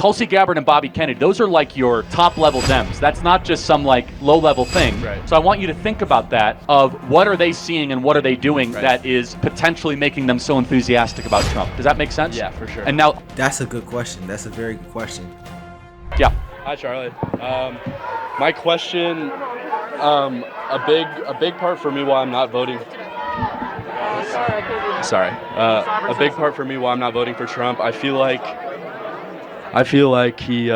Tulsi Gabbard and Bobby Kennedy, those are like your top-level Dems. That's not just some like low-level thing. Right. So I want you to think about that, of what are they seeing and what are they doing that is potentially making them so enthusiastic about Trump. Does that make sense? Yeah, for sure. And now, That's a good question. That's a very good question. yeah. Hi, Charlie. My question, a big part for me why I'm not voting. Sorry. A big part for me why I'm not voting for Trump. I feel like he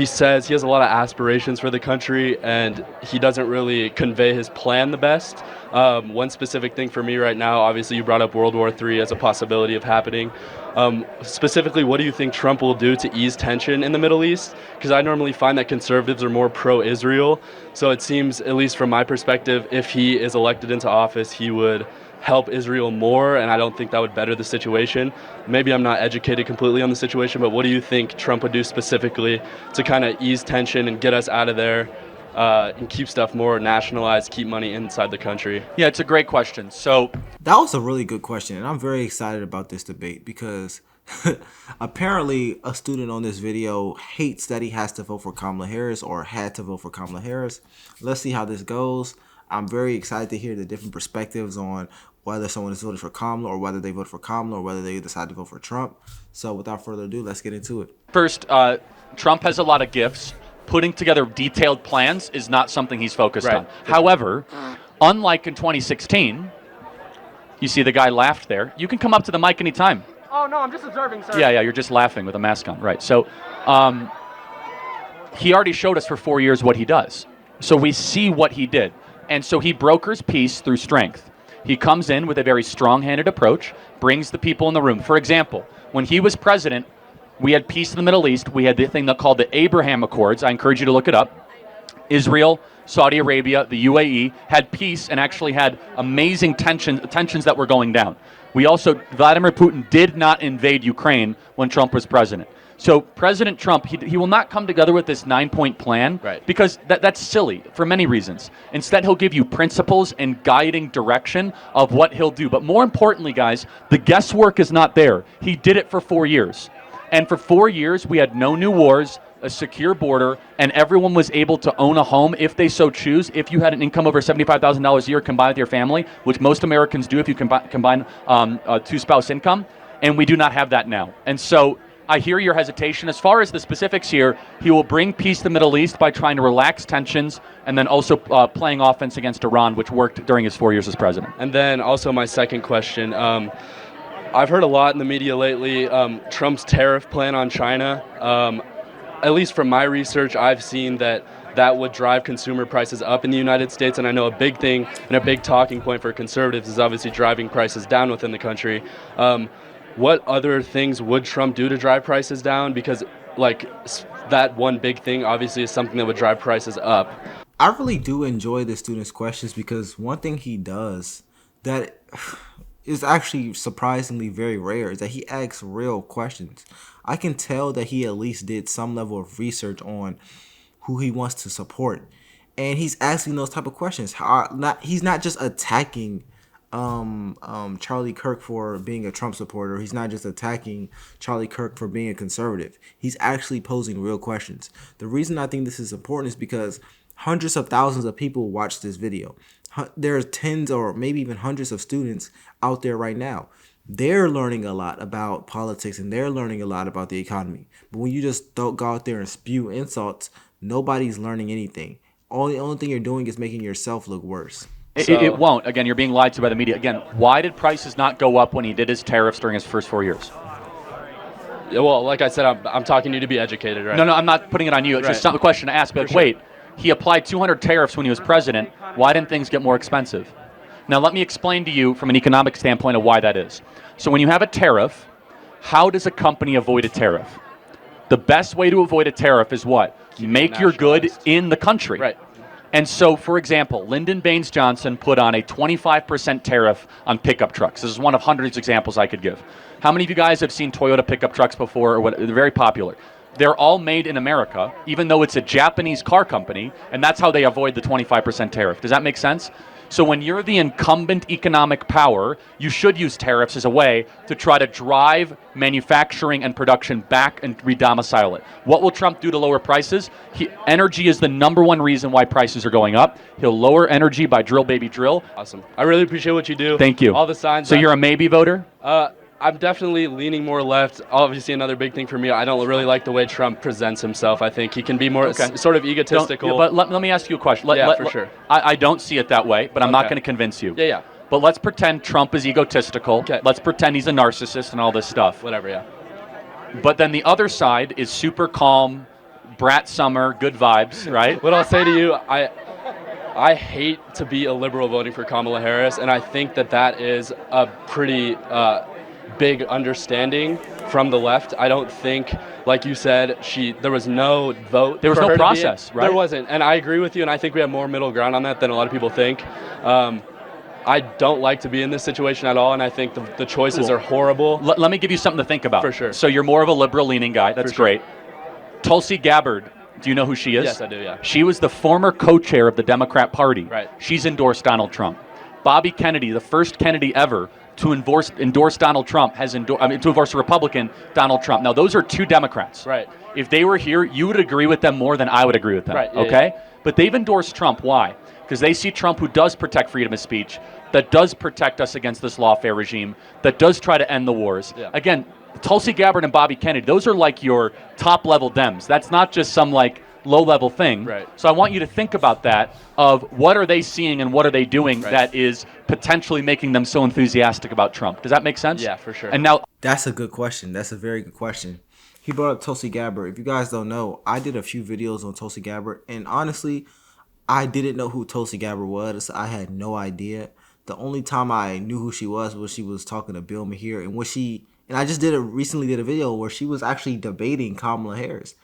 says he has a lot of aspirations for the country, and he doesn't really convey his plan the best. One specific thing for me right now, obviously you brought up World War III as a possibility of happening. Specifically, what do you think Trump will do to ease tension in the Middle East? Because I normally find that conservatives are more pro-Israel. So it seems, at least from my perspective, if he is elected into office, he would help Israel more, and I don't think that would better the situation. Maybe I'm not educated completely on the situation, but what do you think Trump would do specifically to kind of ease tension and get us out of there and keep stuff more nationalized, keep money inside the country? Yeah, it's a great question. So That was a really good question, and I'm very excited about this debate because apparently a student on this video hates that he has to vote for Kamala Harris or had to vote for Kamala Harris. Let's see how this goes. I'm very excited to hear the different perspectives on whether someone is voted for Kamala or whether they vote for Kamala or whether they decide to vote for Trump. So without further ado, let's get into it. first, Trump has a lot of gifts. Putting together detailed plans is not something he's focused on. However, unlike in 2016, you see the guy laughed there. You can come up to the mic anytime. Oh, no, I'm just observing, sir. Yeah, you're just laughing with a mask on. Right. So he already showed us for 4 years what he does. So we see what he did. And so he brokers peace through strength. He comes in with a very strong-handed approach, brings the people in the room. For example, when he was president, we had peace in the Middle East. We had the thing that called the Abraham Accords. I encourage you to look it up. Israel, Saudi Arabia, the UAE had peace and actually had amazing tensions that were going down. We also, Vladimir Putin did not invade Ukraine when Trump was president. So President Trump, he will not come together with this 9-point plan because that's silly for many reasons. Instead, he'll give you principles and guiding direction of what he'll do. But more importantly, guys, the guesswork is not there. He did it for 4 years. And for 4 years, we had no new wars, a secure border, and everyone was able to own a home if they so choose. If you had an income over $75,000 a year combined with your family, which most Americans do if you combine two-spouse income, and we do not have that now. And so I hear your hesitation. As far as the specifics here, he will bring peace to the Middle East by trying to relax tensions and then also playing offense against Iran, which worked during his 4 years as president. And then also my second question. I've heard a lot in the media lately, Trump's tariff plan on China. At least from my research, I've seen that would drive consumer prices up in the United States. And I know a big thing and a big talking point for conservatives is obviously driving prices down within the country. What other things would Trump do to drive prices down? Because like that one big thing obviously is something that would drive prices up. I really do enjoy the students' questions because one thing he does that is actually surprisingly very rare is that he asks real questions. I can tell that he at least did some level of research on who he wants to support. And he's asking those type of questions. He's not just attacking Charlie Kirk for being a Trump supporter. He's not just attacking Charlie Kirk for being a conservative. He's actually posing real questions. The reason I think this is important is because hundreds of thousands of people watch this video. There's tens or maybe even hundreds of students out there right now. They're learning a lot about politics and they're learning a lot about the economy. But when you just don't go out there and spew insults, nobody's learning anything. The only thing you're doing is making yourself look worse. It won't. Again, you're being lied to by the media. Again, why did prices not go up when he did his tariffs during his first 4 years? Yeah, well, like I said, I'm talking to you to be educated, right? No, I'm not putting it on you. It's just a question to ask. But wait, he applied 200 tariffs when he was president. Why didn't things get more expensive? Now, let me explain to you from an economic standpoint of why that is. So when you have a tariff, how does a company avoid a tariff? The best way to avoid a tariff is what? Make your good in the country. Right. And so, for example, Lyndon Baines Johnson put on a 25% tariff on pickup trucks. This is one of hundreds of examples I could give. How many of you guys have seen Toyota pickup trucks before? Or what? They're very popular. They're all made in America, even though it's a Japanese car company, and that's how they avoid the 25% tariff. Does that make sense? So when you're the incumbent economic power, you should use tariffs as a way to try to drive manufacturing and production back and re-domicile it. What will Trump do to lower prices? Energy is the #1 reason why prices are going up. He'll lower energy by drill, baby, drill. Awesome. I really appreciate what you do. Thank you. All the signs. So you're a maybe voter? I'm definitely leaning more left. Obviously, another big thing for me, I don't really like the way Trump presents himself. I think he can be more sort of egotistical. But let me ask you a question. For sure. I don't see it that way, but I'm not going to convince you. Yeah. But let's pretend Trump is egotistical. Okay. Let's pretend he's a narcissist and all this stuff. Whatever, yeah. But then the other side is super calm, brat summer, good vibes, right? What I'll say to you, I hate to be a liberal voting for Kamala Harris, and I think that is a pretty big understanding from the left. I don't think, like you said, there was no vote. There was no process, right? There wasn't, and I agree with you, and I think we have more middle ground on that than a lot of people think. I don't like to be in this situation at all, and I think the choices are horrible. Let me give you something to think about. For sure. So you're more of a liberal-leaning guy. That's great. Tulsi Gabbard, do you know who she is? Yes, I do, yeah. She was the former co-chair of the Democrat Party. Right. She's endorsed Donald Trump. Bobby Kennedy, the first Kennedy ever to endorse Donald Trump, to endorse a Republican, Donald Trump. Now, those are two Democrats. Right. If they were here, you would agree with them more than I would agree with them. Right. Yeah, okay? Yeah. But they've endorsed Trump. Why? Because they see Trump who does protect freedom of speech, that does protect us against this lawfare regime, that does try to end the wars. Yeah. Again, Tulsi Gabbard and Bobby Kennedy, those are like your top-level Dems. That's not just some like low-level thing. Right. So I want you to think about that, of what are they seeing and what are they doing that is potentially making them so enthusiastic about Trump. Does that make sense? Yeah, for sure. And now, That's a good question. That's a very good question. He brought up Tulsi Gabbard. If you guys don't know, I did a few videos on Tulsi Gabbard, and honestly, I didn't know who Tulsi Gabbard was. I had no idea. The only time I knew who she was she was talking to Bill Maher, and I just recently did a video where she was actually debating Kamala Harris.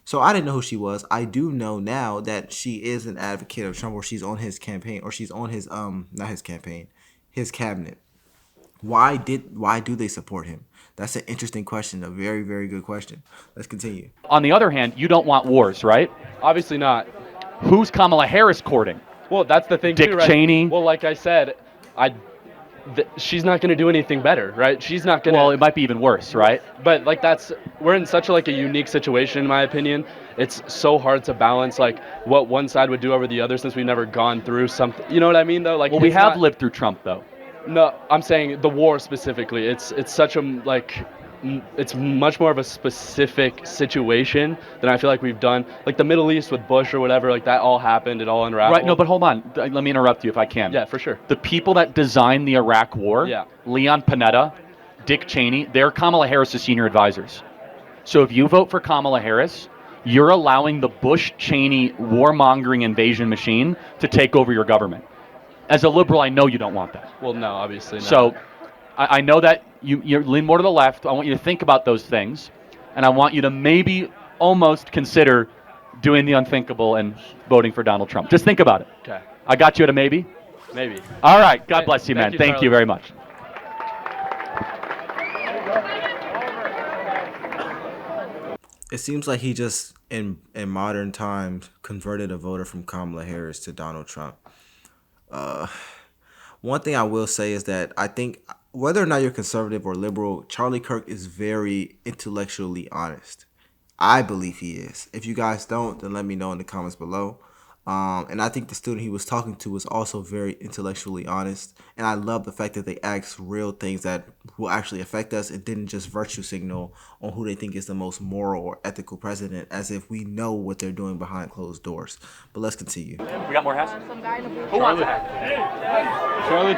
So I didn't know who she was. I do know now that she is an advocate of Trump, or she's on his campaign, or she's on his not his campaign, his cabinet. Why do they support him? That's an interesting question. A very, very good question. Let's continue. on the other hand, you don't want wars, right? Obviously not. Who's Kamala Harris courting? Well, that's the thing Dick too, right? Cheney? Well, like I said, she's not going to do anything better, right? She's not going to. Well, it might be even worse, right? But like we're in such a unique situation, in my opinion. It's so hard to balance like what one side would do over the other, since we've never gone through something. You know what I mean, though? Like, Well, we have lived through Trump, though. No, I'm saying the war specifically. It's such a it's much more of a specific situation than I feel like we've done. Like the Middle East with Bush or whatever, like that all happened. It all unraveled. Right, no, but hold on. Let me interrupt you if I can. Yeah, for sure. The people that designed the Iraq War, Leon Panetta, Dick Cheney, they're Kamala Harris' senior advisors. So if you vote for Kamala Harris, you're allowing the Bush-Cheney warmongering invasion machine to take over your government. As a liberal, I know you don't want that. Well, no, obviously not. So I know that you lean more to the left. I want you to think about those things, and I want you to maybe almost consider doing the unthinkable and voting for Donald Trump. Just think about it. Okay. I got you at a maybe? Maybe. All right. God bless you, man. Thank you very much. It seems like he just, in modern times, converted a voter from Kamala Harris to Donald Trump. One thing I will say is that I think whether or not you're conservative or liberal, Charlie Kirk is very intellectually honest. I believe he is. If you guys don't, then let me know in the comments below. And I think the student he was talking to was also very intellectually honest. And I love the fact that they asked real things that will actually affect us. It didn't just virtue signal on who they think is the most moral or ethical president, as if we know what they're doing behind closed doors. But let's continue. We got more hats? Who wants a hat? Charlie.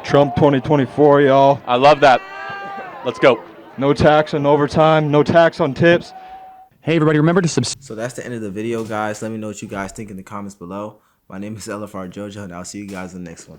Trump 2024, y'all. I love that. Let's go. No tax on overtime, no tax on tips. Hey, everybody, remember to subscribe. So that's the end of the video, guys. Let me know what you guys think in the comments below. My name is LFR Jojo, and I'll see you guys in the next one.